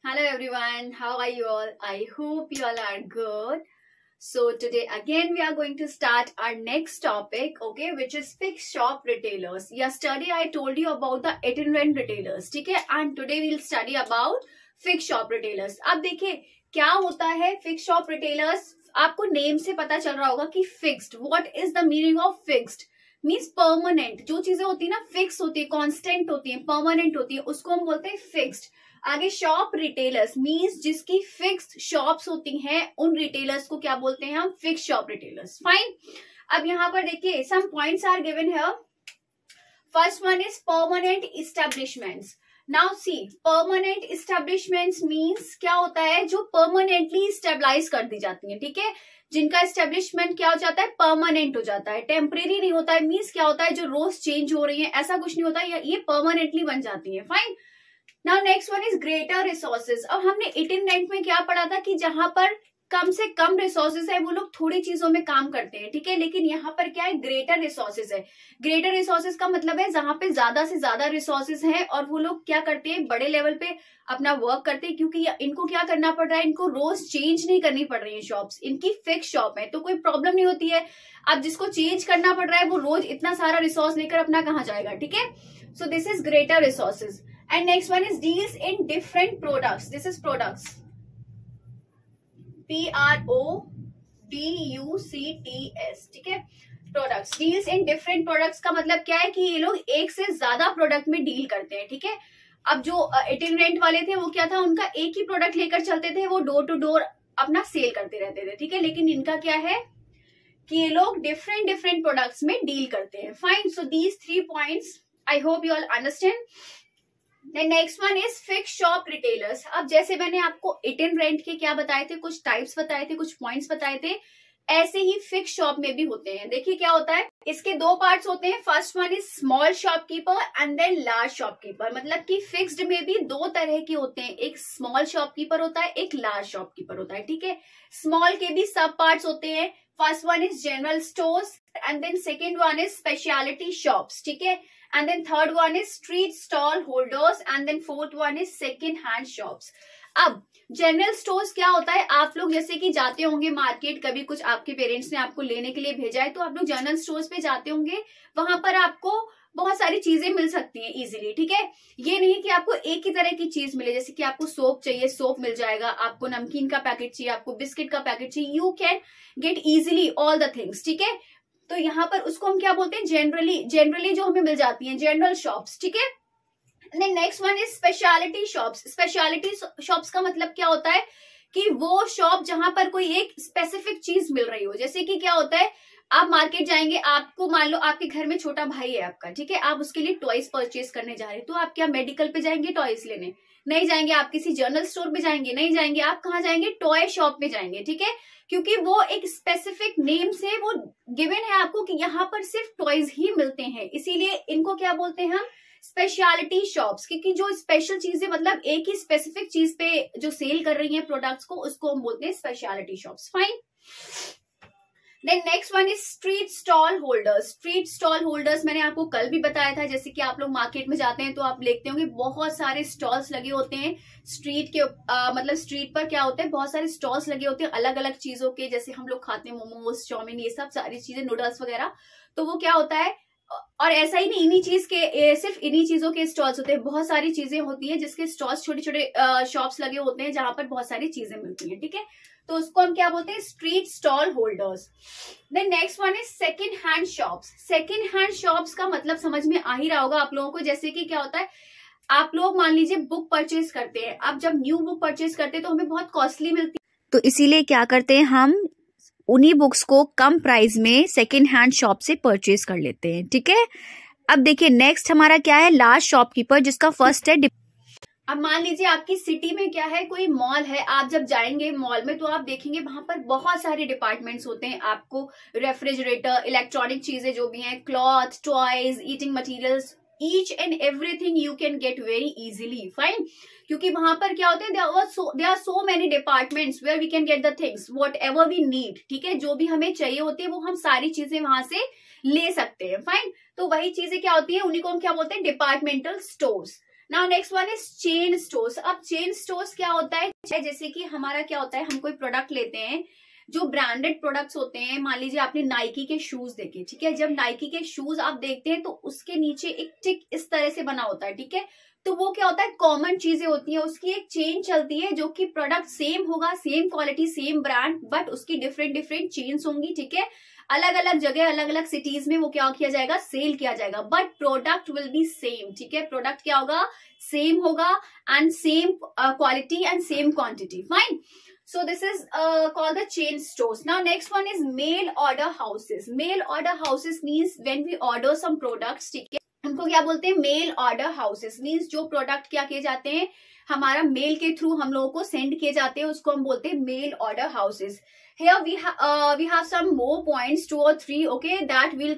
Hello everyone, how are you all? I hope you all are good. So today again we are going to start our next topic, okay, which is fixed shop retailers. Yesterday I told you about the itinerant retailers, ठीक है, and today we'll study about fixed shop retailers. अब देखिए क्या होता है fixed shop retailers. आपको name से पता चल रहा होगा कि fixed. What is the meaning of fixed? Means permanent. जो चीजें होती है ना फिक्स होती है, कॉन्स्टेंट होती है, परमानेंट होती है, उसको हम बोलते हैं फिक्स्ड. आगे शॉप रिटेलर्स मीन्स जिसकी फिक्स्ड शॉप्स होती हैं, उन रिटेलर्स को क्या बोलते हैं हम? Fixed shop retailers. फाइन. अब यहाँ पर देखिए some points are given here. First one is permanent establishments. Now see, permanent establishments means क्या होता है? जो परमानेंटली स्टेबलाइज कर दी जाती है, ठीक है, जिनका एस्टेब्लिशमेंट क्या हो जाता है? परमानेंट हो जाता है, टेम्परेरी नहीं होता है. मीन्स क्या होता है? जो रोज चेंज हो रही है ऐसा कुछ नहीं होता है, ये परमानेंटली बन जाती है. Fine. Now next one is greater resources. अब हमने इटिनेरेंट में क्या पढ़ा था कि जहां पर कम से कम रिसोर्सेज है वो लोग थोड़ी चीजों में काम करते हैं, ठीक है, लेकिन यहाँ पर क्या है? ग्रेटर रिसोर्सेज है. ग्रेटर रिसोर्सेज का मतलब है जहां पे ज्यादा से ज्यादा रिसोर्सेज है और वो लोग क्या करते हैं? बड़े लेवल पे अपना वर्क करते हैं, क्योंकि इनको क्या करना पड़ रहा है? इनको रोज चेंज नहीं करनी पड़ रही है शॉप्स, इनकी फिक्स शॉप है तो कोई प्रॉब्लम नहीं होती है. अब जिसको चेंज करना पड़ रहा है वो रोज इतना सारा रिसोर्स लेकर अपना कहाँ जाएगा, ठीक है. सो this is greater resources. And next one is deals in different products. This is products. Products, ठीक है. Products deals in different products का मतलब क्या है कि ये लोग एक से ज्यादा प्रोडक्ट में डील करते हैं, ठीक है. अब जो इटिनेरेंट वाले थे वो क्या था? उनका एक ही प्रोडक्ट लेकर चलते थे, वो डोर टू डोर अपना सेल करते रहते थे, ठीक है. लेकिन इनका क्या है कि ये लोग डिफरेंट प्रोडक्ट्स में डील करते हैं. Fine. So these 3 points I hope you all understand. Next one is fix shop retailers. अब जैसे मैंने आपको इटिनेरेंट के क्या बताए थे, कुछ टाइप्स बताए थे, कुछ पॉइंट्स बताए थे, ऐसे ही फिक्स शॉप में भी होते हैं. देखिए क्या होता है, इसके 2 पार्ट्स होते हैं. First one is small shopkeeper and then large shopkeeper. मतलब कि फिक्स्ड में भी 2 तरह के होते हैं, एक स्मॉल शॉपकीपर होता है, एक लार्ज शॉपकीपर होता है, ठीक है. स्मॉल के भी सब पार्ट्स होते हैं. First one is general stores and then second one is speciality shops, ठीक है. And then third one is street stall holders and then fourth one is second hand shops. अब जनरल स्टोर्स क्या होता है? आप लोग जैसे कि जाते होंगे मार्केट, कभी कुछ आपके पेरेंट्स ने आपको लेने के लिए भेजा है तो आप लोग जनरल स्टोर्स पे जाते होंगे. वहां पर आपको बहुत सारी चीजें मिल सकती हैं इजीली, ठीक है. ये नहीं कि आपको एक ही तरह की चीज मिले. जैसे कि आपको सोप चाहिए, सोप मिल जाएगा. आपको नमकीन का पैकेट चाहिए, आपको बिस्किट का पैकेट चाहिए. You can get easily all the things, ठीक है. तो यहाँ पर उसको हम क्या बोलते हैं? जनरली जो हमें मिल जाती हैं, जनरल शॉप्स, ठीक है. Next one is speciality shops. Speciality shops का मतलब क्या होता है कि वो शॉप जहां पर कोई एक स्पेसिफिक चीज मिल रही हो. जैसे कि क्या होता है, आप मार्केट जाएंगे, आपको मान लो आपके घर में छोटा भाई है आपका, ठीक है, आप उसके लिए टॉयज परचेज करने जा रहे हैं, तो आप क्या मेडिकल पे जाएंगे टॉयज लेने? नहीं जाएंगे. आप किसी जनरल स्टोर पे जाएंगे? नहीं जाएंगे. आप कहाँ जाएंगे? टॉय शॉप पे जाएंगे, ठीक है, क्योंकि वो एक स्पेसिफिक नेम से वो गिवन है आपको कि यहाँ पर सिर्फ टॉयज ही मिलते हैं, इसीलिए इनको क्या बोलते हैं हम? Speciality shops. क्योंकि जो स्पेशल चीजें मतलब एक ही स्पेसिफिक चीज पे जो सेल कर रही हैं प्रोडक्ट्स को, उसको हम बोलते हैं speciality shops. Fine. Then next one is street stall holders. Street stall holders मैंने आपको कल भी बताया था. जैसे कि आप लोग मार्केट में जाते हैं तो आप देखते होंगे बहुत सारे स्टॉल्स लगे होते हैं स्ट्रीट के मतलब स्ट्रीट पर क्या होते हैं? बहुत सारे स्टॉल्स लगे होते हैं अलग अलग चीजों के. जैसे हम लोग खाते हैं मोमोज, चाउमीन, ये सब सारी चीजें, नूडल्स वगैरह. तो वो क्या होता है, और ऐसा ही नहीं इन्हीं चीज के सिर्फ इन्हीं चीजों के स्टॉल्स होते हैं. बहुत सारी चीजें होती हैं जिसके स्टॉल्स छोटे छोटे शॉप्स लगे होते हैं जहां पर बहुत सारी चीजें मिलती हैं, ठीक है. तो उसको हम क्या बोलते हैं? Street stall holders. Then next one is second hand shops. Second hand shops का मतलब समझ में आ ही रहा होगा आप लोगों को. जैसे कि क्या होता है, आप लोग मान लीजिए बुक परचेज करते हैं. अब जब न्यू बुक परचेज करते हैं तो हमें बहुत कॉस्टली मिलती है, तो इसीलिए क्या करते हैं हम? उन्हीं बुक्स को कम प्राइस में सेकेंड हैंड शॉप से परचेज कर लेते हैं, ठीक है. अब देखिए नेक्स्ट हमारा क्या है? लार्ज शॉपकीपर, जिसका फर्स्ट है. अब मान लीजिए आपकी सिटी में क्या है, कोई मॉल है. आप जब जाएंगे मॉल में तो आप देखेंगे वहां पर बहुत सारे डिपार्टमेंट्स होते हैं. आपको रेफ्रिजरेटर, इलेक्ट्रॉनिक चीजें जो भी हैं, cloth, toys, eating materials, each and everything you can get very easily. Fine. क्योंकि वहां पर क्या होते हैं, there are so many departments where we can get the things whatever we need, ठीक है. जो भी हमें चाहिए होती है वो हम सारी चीजें वहां से ले सकते हैं. फाइन. तो वही चीजें क्या होती है, उन्हीं को हम क्या बोलते हैं? Departmental stores. Now next one is chain stores. अब चेन स्टोर्स क्या होता है, जैसे कि हमारा क्या होता है, हम कोई प्रोडक्ट लेते हैं जो ब्रांडेड प्रोडक्ट्स होते हैं, मान लीजिए आपने नाइकी के शूज देखे, ठीक है, जब नाइकी के शूज आप देखते हैं तो उसके नीचे एक टिक इस तरह से बना होता है, ठीक है, तो वो क्या होता है, कॉमन चीजें होती हैं, उसकी एक चेन चलती है जो कि प्रोडक्ट सेम होगा, same quality same brand, but उसकी डिफरेंट डिफरेंट चेन्स होंगी, ठीक है, अलग अलग जगह अलग अलग सिटीज में वो क्या किया जाएगा, सेल किया जाएगा, but product will be same, ठीक है, प्रोडक्ट क्या होगा, सेम होगा and same quality and same quantity, fine. So this is called the chain stores. Now next one is mail order houses. Mail order houses means when we order some products, ठीक है, उनको क्या बोलते हैं, mail order houses. Means जो product क्या किए जाते हैं, हमारा मेल के थ्रू हम लोगों को सेंड किए जाते हैं, उसको हम बोलते हैं mail order houses. Here we have some more points, 2 or 3, okay, that will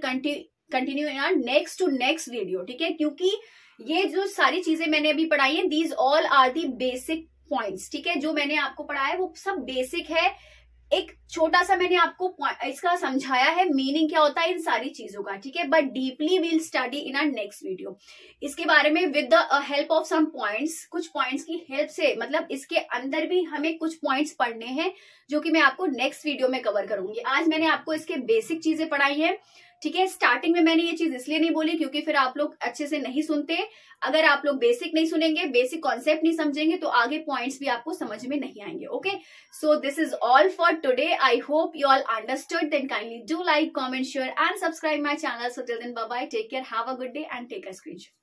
continue in our next to next video, ठीक है, क्योंकि ये जो सारी चीजें मैंने अभी पढ़ाई है, these all are the basic points, ठीक है, जो मैंने आपको पढ़ाया है वो सब बेसिक है। एक छोटा सा मैंने आपको इसका समझाया है मीनिंग क्या होता है इन सारी चीजों का, ठीक है, but deeply will study in our next video इसके बारे में with the help of some points. कुछ पॉइंट्स की हेल्प से, मतलब इसके अंदर भी हमें कुछ पॉइंट्स पढ़ने हैं जो कि मैं आपको नेक्स्ट वीडियो में कवर करूंगी। आज मैंने आपको इसके बेसिक चीजें पढ़ाई है, ठीक है। स्टार्टिंग में मैंने ये चीज इसलिए नहीं बोली क्योंकि फिर आप लोग अच्छे से नहीं सुनते। अगर आप लोग बेसिक नहीं सुनेंगे, बेसिक कॉन्सेप्ट नहीं समझेंगे तो आगे पॉइंट्स भी आपको समझ में नहीं आएंगे। Okay, so this is all for today. I hope you all understood. Then kindly do like, comment, share and subscribe my channel. So till then bye bye, take care, have a good day and take a screenshot.